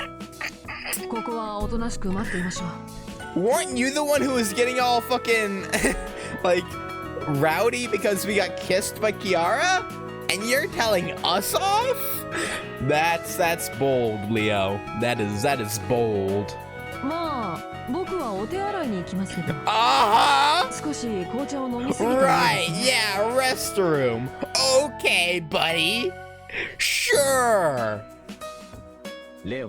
ここはおとなしく待っていましょう。 Weren't you the one who was getting all fucking like rowdy because we got kissed by Kiara? And you're telling us off? That's bold, Leo. That is bold. まあ僕はお手洗いに行きますけど。少し紅茶を飲みすぎた。Right, yeah, restroom. Okay, buddy. Sure. レオ、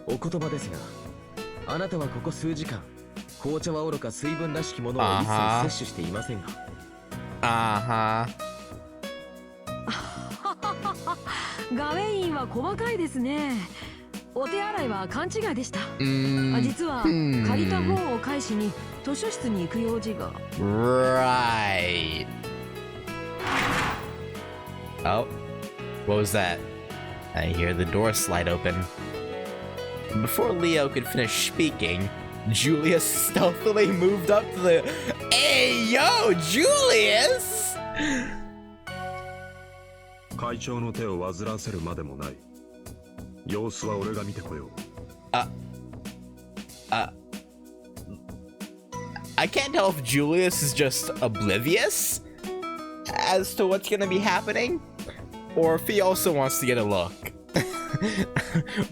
お言葉ですが、あなたはここ数時間、紅茶はおろか水分らしきものを一切摂取していませんが。ガウェインは細かいですね。お手洗いは勘違いでした。実は借りた本を返しに図書室に行く用事が。Right. Oh, what was that? I hear the door slide open. Before Leo could finish speaking, Julius stealthily moved up to the... Hey, yo, Julius! 会長の手を煩わせるまでもない。様子は俺が見てこよう。I can't tell if Julius is just oblivious as to what's gonna be happening, or if he also wants to get a look.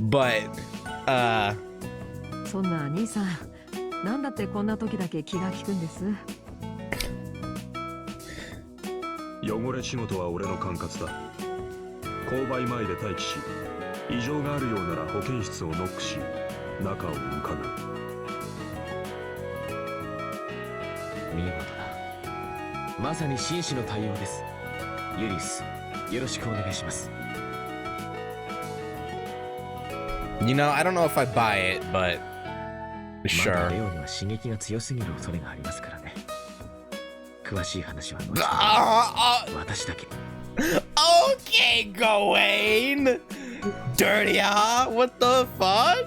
But, そんな兄さん、なんだってこんな時だけ気が利くんです。汚れ仕事は俺の管轄だ。購買前で待機し、異常があるようなら保健室をノックし、中を伺う。見事だ。まさに紳士の対応です。ユリス、よろしくお願いします。you know, I don't know if I buy it, but まだ sure. レオには刺激が強すぎる恐れがありますからね。詳しい話は後ほど私だけ。Okay, Gawain! Dirty, huh? What the fuck?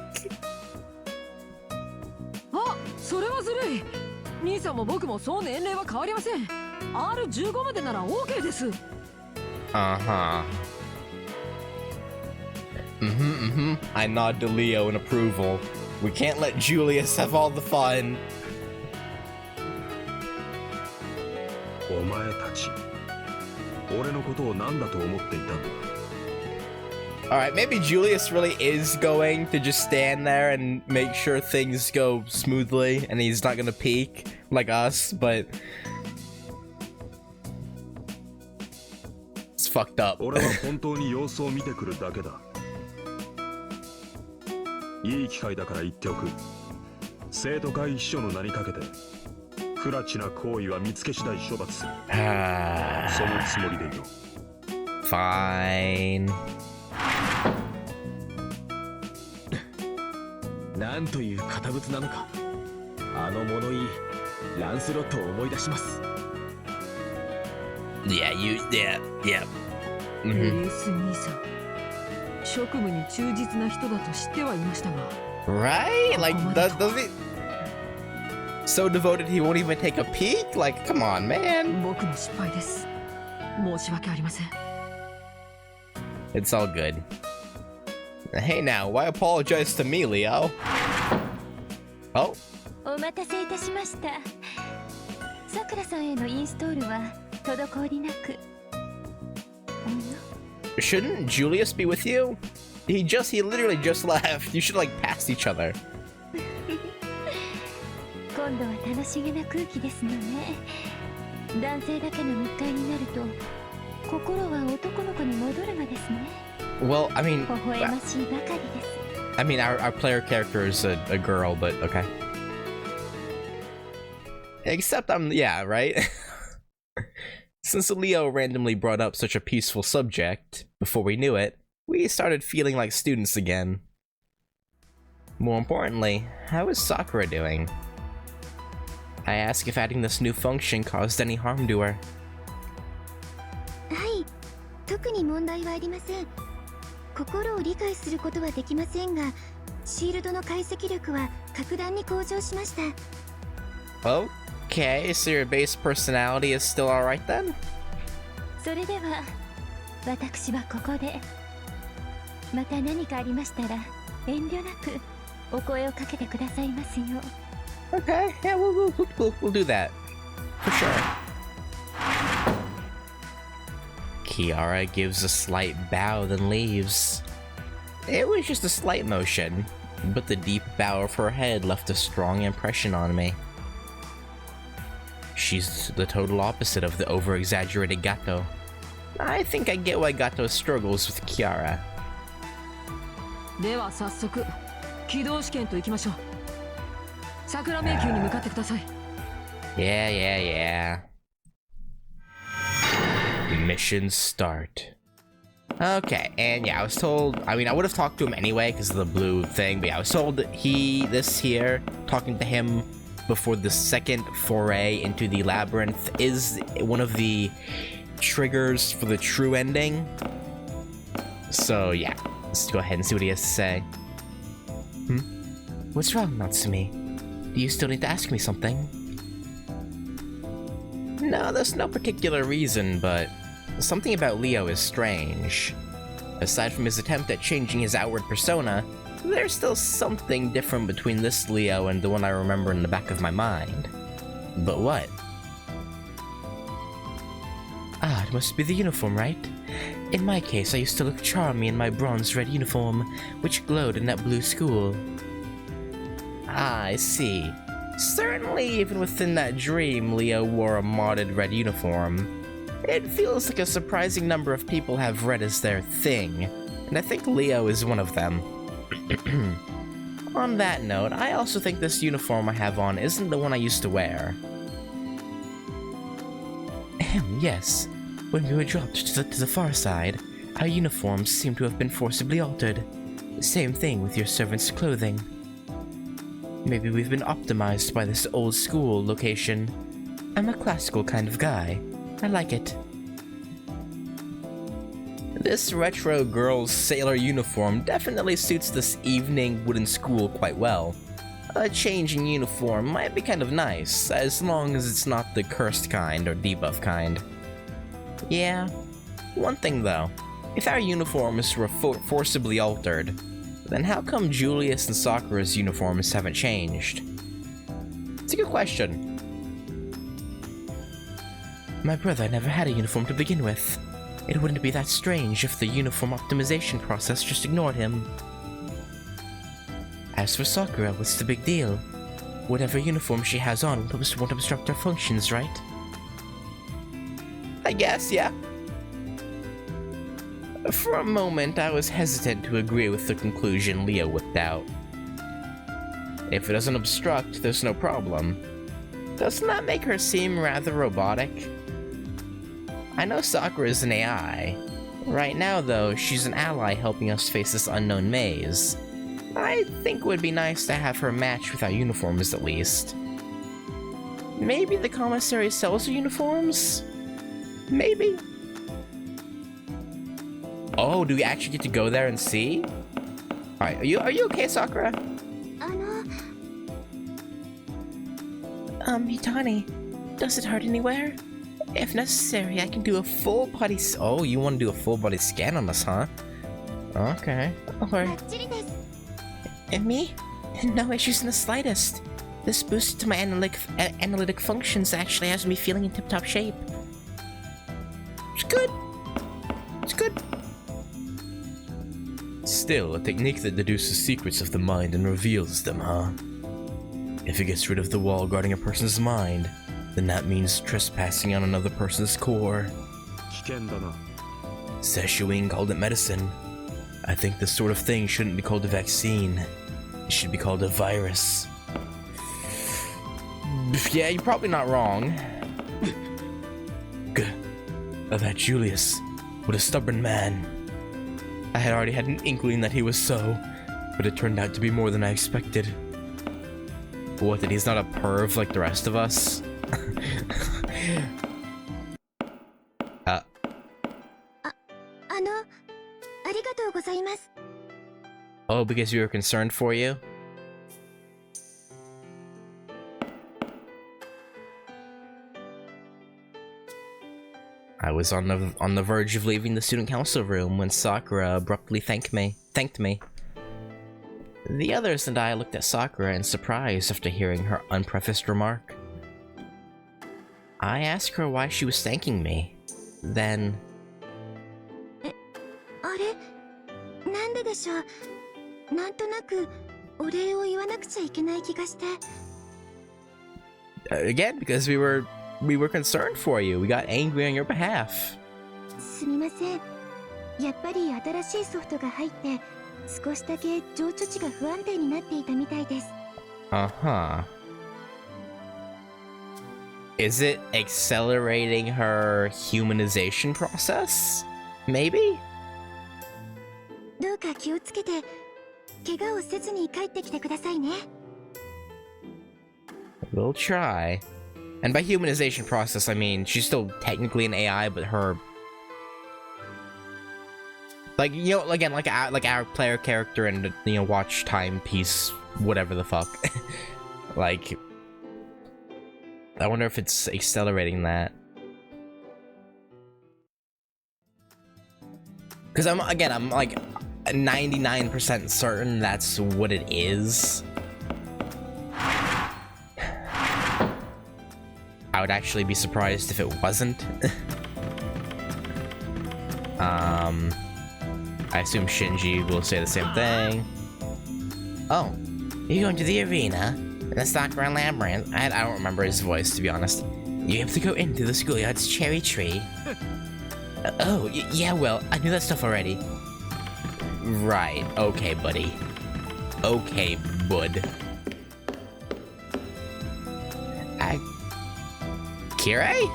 あ、それはずるい。兄さんも僕もそう年齢は変わりません。R15 までなら OK です。I nod to Leo in approval. We can't let Julius have all the fun. お前たち、俺のことを何だと思っていたんだ。Alright, maybe Julius really is going to just stand there and make sure things go smoothly and he's not gonna peek like us, but it's fucked up. 俺は本当に様子を見てくるだけだ。いい機会だから言っておく。生徒会秘書の名にかけて不埒な行為は見つけ次第処罰する。そのつもりでいよ。Fine. なんという堅物なのか。あの物言い、ランスロットを思い出します。Yeah. エリウス兄さん、職務に忠実な人だと知ってはいましたが。Right? Like, does he... So devoted he won't even take a peek? Like, come on, man. 僕の失敗です。申し訳ありません。It's all good. Hey now, why apologize to me, Leo? Oh? お待たせいたしました。さくらさんへのインストールは滞りなく。Shouldn't Julius be with you? He literally just left. You should like pass each other. 今度は楽しげな空気ですのね。男性だけの密会になると心は男の子に戻るのですね。 Well, I mean, 微笑ましいばかりです。I mean, our player character is a girl, but okay. Except yeah, right? Since Leo randomly brought up such a peaceful subject, before we knew it, we started feeling like students again. More importantly, how is Sakura doing? I asked if adding this new function caused any harm to her. はい、特に問題はありません。心を理解することはできませんが、シールドの解析力は格段に向上しました。Okay, so your base personality is still alright then? それでは私はここで。また何かありましたら遠慮なくお声をかけてくださいますよ。 Okay, yeah, we'll do that. For sure. Kiara gives a slight bow, then leaves. It was just a slight motion, but the deep bow of her head left a strong impression on me. She's the total opposite of the over-exaggerated Gato. I think I get why Gato struggles with Kiara. では早速起動試験といきましょう。桜迷宮に向かってください。Yeah. Mission start. Okay, and yeah, I was told, I mean, I would have talked to him anyway because of the blue thing, but yeah, I was told that talking to him before the second foray into the labyrinth is one of the triggers for the true ending. So yeah, let's go ahead and see what he has to say. What's wrong, Natsumi? Do you still need to ask me something? No, there's no particular reason, but something about Leo is strange. Aside from his attempt at changing his outward persona, there's still something different between this Leo and the one I remember in the back of my mind. But what? Ah, it must be the uniform, right? In my case, I used to look charming in my bronze-red uniform, which glowed in that blue school. Ah, I see. Certainly, even within that dream, Leo wore a modded red uniform. It feels like a surprising number of people have red as their thing, and I think Leo is one of them. On that note, I also think this uniform I have on isn't the one I used to wear. Yes. When we were dropped to the far side, our uniforms seem to have been forcibly altered. Same thing with your servant's clothing. Maybe we've been optimized by this old school location. I'm a classical kind of guy. I like it. This retro girl's sailor uniform definitely suits this evening wooden school quite well. A change in uniform might be kind of nice, as long as it's not the cursed kind or debuff kind. Yeah. One thing though, if our uniforms were forcibly altered, then how come Julius and Sakura's uniforms haven't changed? It's a good question. My brother never had a uniform to begin with. It wouldn't be that strange if the uniform optimization process just ignored him. As for Sakura, what's the big deal? Whatever uniform she has on won't obstruct her functions, right? I guess, yeah. For a moment, I was hesitant to agree with the conclusion Leo whipped out. If it doesn't obstruct, there's no problem. Doesn't that make her seem rather robotic? I know Sakura is an AI. Right now, though, she's an ally helping us face this unknown maze. I think it would be nice to have her match with our uniforms at least. Maybe the commissary sells her uniforms? Maybe? Oh, do we actually get to go there and see? Alright, are you okay, Sakura? Hitani, does it hurt anywhere? If necessary, I can do a full body oh, you want to do a full body scan on us, huh? Okay. Or... And me? No issues in the slightest. This boost to my analytic functions actually has me feeling in tip-top shape. It's good. It's good. Still, a technique that deduces secrets of the mind and reveals them, huh? If it gets rid of the wall guarding a person's mind, then that means trespassing on another person's core. Seshuin called it medicine. I think this sort of thing shouldn't be called a vaccine. It should be called a virus. Yeah, you're probably not wrong. That Julius. What a stubborn man. I had already had an inkling that he was so, but it turned out to be more than I expected. What, that he's not a perv like the rest of us? Oh, because we were concerned for you? I was on the verge of leaving the student council room when Sakura abruptly thanked me. The others and I looked at Sakura in surprise after hearing her unprefaced remark. I asked her why she was thanking me. Then... あれなんででしょうなんとなくお礼を言わなくちゃいけない気がして Again, because we were concerned for you. We got angry on your behalf. すみませんやっぱり新しいソフトが入って少しだけ情緒値が不安定になっていたみたいです Uh-huh. Is it accelerating her humanization process? Maybe? どうか気をつけて怪我をせずに帰ってきてくださいね We'll try. And by humanization process, I mean she's still technically an AI, but her... Like, you know, again, like our player character and, you know, watch time piece, whatever the fuck. Like... I wonder if it's accelerating that. Because I'm like 99% certain that's what it is. I would actually be surprised if it wasn't. I assume Shinji will say the same thing. Oh, you're going to the arena? In the Sakura Labyrinth? I don't remember his voice, to be honest. You have to go into the schoolyard's cherry tree. Oh, yeah, well, I knew that stuff already. Right, okay, buddy. Okay, bud. Kirei?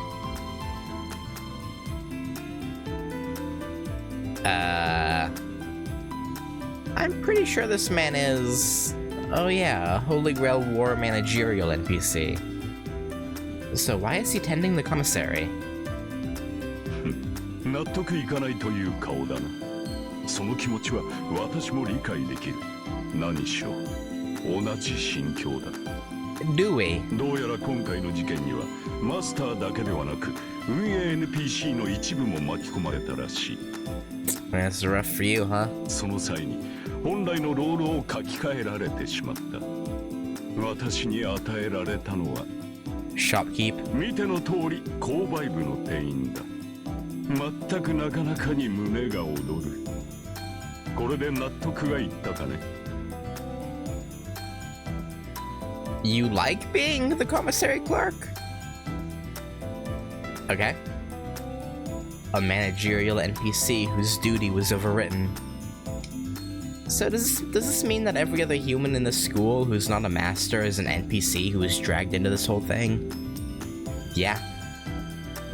I'm pretty sure this man is... Oh yeah, a Holy Grail War managerial NPC. So why is he tending the commissary? 納得いかないという顔だな。その気持ちは私も理解できる。何しろ同じ心境だ。Do we? どうやら今回の事件にはマスターだけではなく運営 NPC の一部も巻き込まれたらしい。That's rough for you, huh? その際に本来のロールを書き換えられてしまった。私に与えられたのは Shopkeep. 見ての通り購買部の店員だ。全くなかなかに胸が躍る。これで納得がいったかね。You like being the commissary clerk? Okay. A managerial NPC whose duty was overwritten. So does this mean that every other human in the school who's not a master is an NPC who was dragged into this whole thing? Yeah.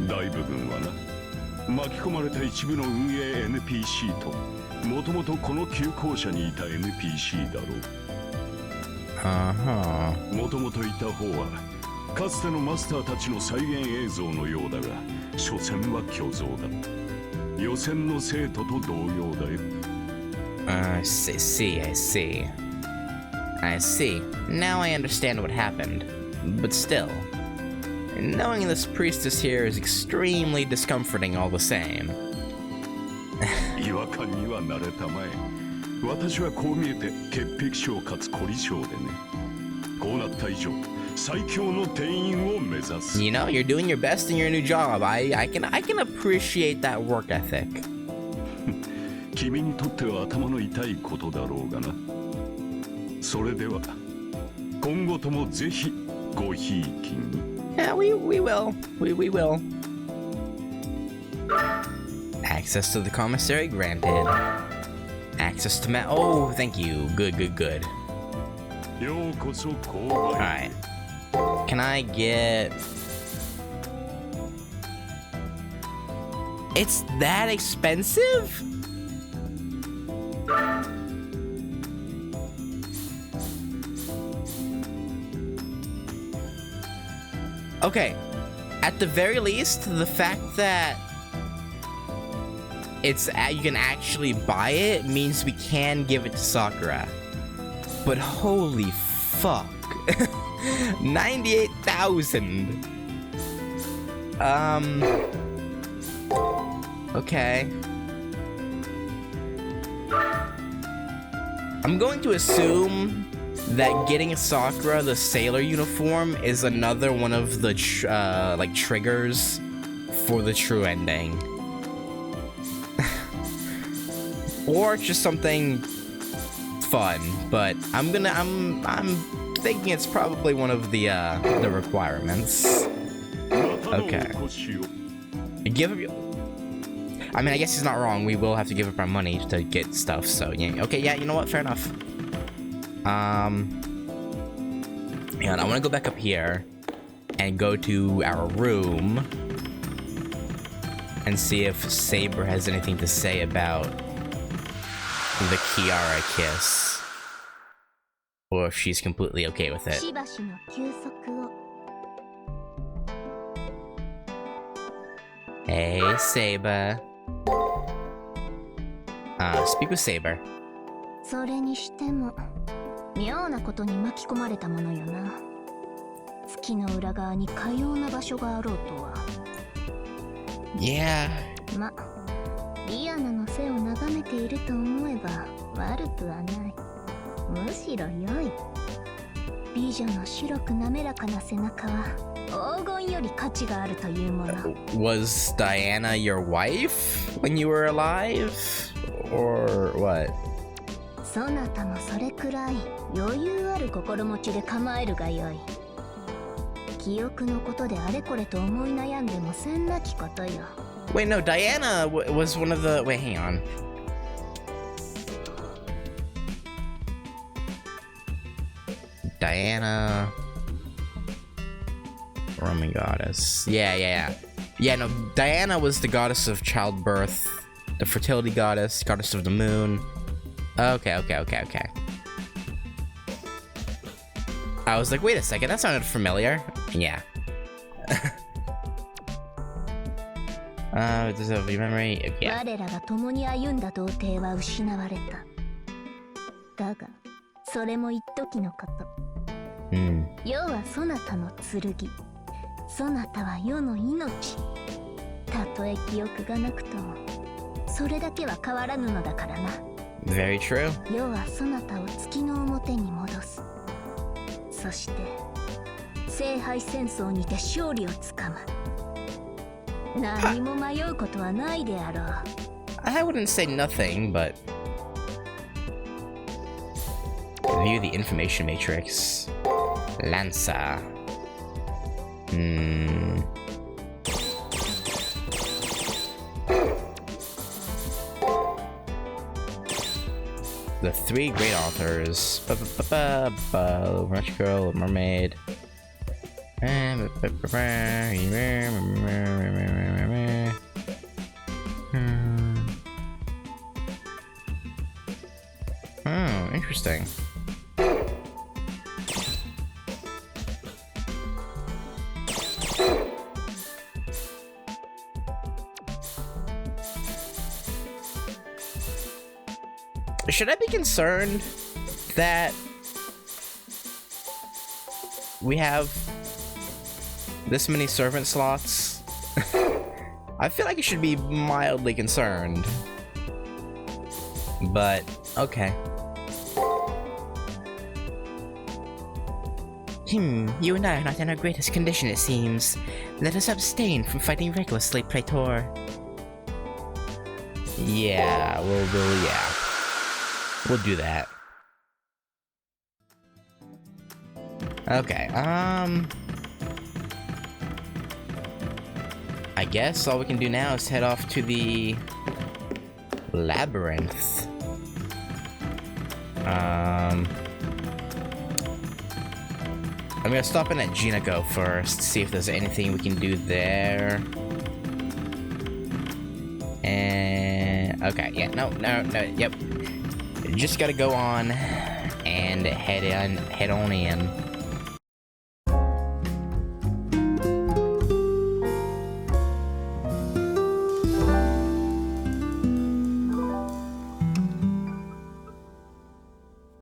大部分はな。巻き込まれた一部の運営 NPC ともともとこの旧校舎にいた NPC だろう。もともといた方はかつてのマスターたちの再現映像のようだが所詮は虚像だ。予選の生徒と同様だよ。I see. Now I understand what happened. But still, knowing this priestess here is extremely discomforting all the same. 違和感には慣れたまえ。私はこう見えて潔癖症かつ凝り性でね。こうなった以上、最強の店員を目指す。You know, you're doing your best in your new job. I can appreciate that work ethic. 君にとっては頭の痛いことだろうがな。それでは今後ともぜひごひいきに。Yeah, we will. We will. Access to the commissary granted. Access to oh, thank you. Good. ようこそ購買。 Alright. Can I get... It's that expensive? Okay, at the very least, the fact that you can actually buy it means we can give it to Sakura. But holy fuck. 98,000. Okay. I'm going to assume that getting Sakura the sailor uniform is another one of the like triggers for the true ending. Or just something fun, but I'm thinking it's probably one of the requirements. Okay. Give him. I mean, I guess he's not wrong. We will have to give up our money to get stuff. So yeah. Okay. Yeah. You know what? Fair enough. And I want to go back up here and go to our room and see if Saber has anything to say about the Kiara kiss, or if she's completely okay with it. Hey, Saber. Speak with Saber. それにしても妙なことに巻き込まれたものよな。月の裏側にかような場所があろうとは。Yeah. ま、リアナの背を眺めていると思えば悪くはない。むしろ良い。美女の白く滑らかな背中は黄金より価値があるというもの。Was Diana your wife when you were alive? Or what? そなたもそれくらい余裕ある心持ちで構えるがよい。記憶のことであれこれと思い悩んでもせんなきことよ。Wait, no, Diana was one of the... Wait, hang on. Diana... Roman goddess. Yeah. Yeah, no, Diana was the goddess of childbirth, the fertility goddess, goddess of the moon. Okay. I was like, wait a second, that sounded familiar. Yeah. Does it have your memory? Yeah. 我らが共に歩んだ童貞は失われた。だが、それも一時のこと。世はそなたの剣。そなたは世の命。たとえ記憶がなくとも、それだけは変わらぬのだからな。Very true. 世はそなたを月の表に戻す。そして、聖杯戦争にて勝利をつかむ。何も迷うことはないであろう。I wouldn't say nothing, but view the information matrix. Lancer. The three great authors. Rush Girl, Mermaid. Oh, interesting. Should I be concerned that we have this many servant slots? I feel like I should be mildly concerned. But, okay. You and I are not in our greatest condition, it seems. Let us abstain from fighting recklessly, Praetor. Yeah, we'll do that. Okay, I guess all we can do now is head off to the labyrinth. I'm gonna stop in at Ginago first, see if there's anything we can do there. And okay, yeah, no, yep. Just gotta go on and head on in.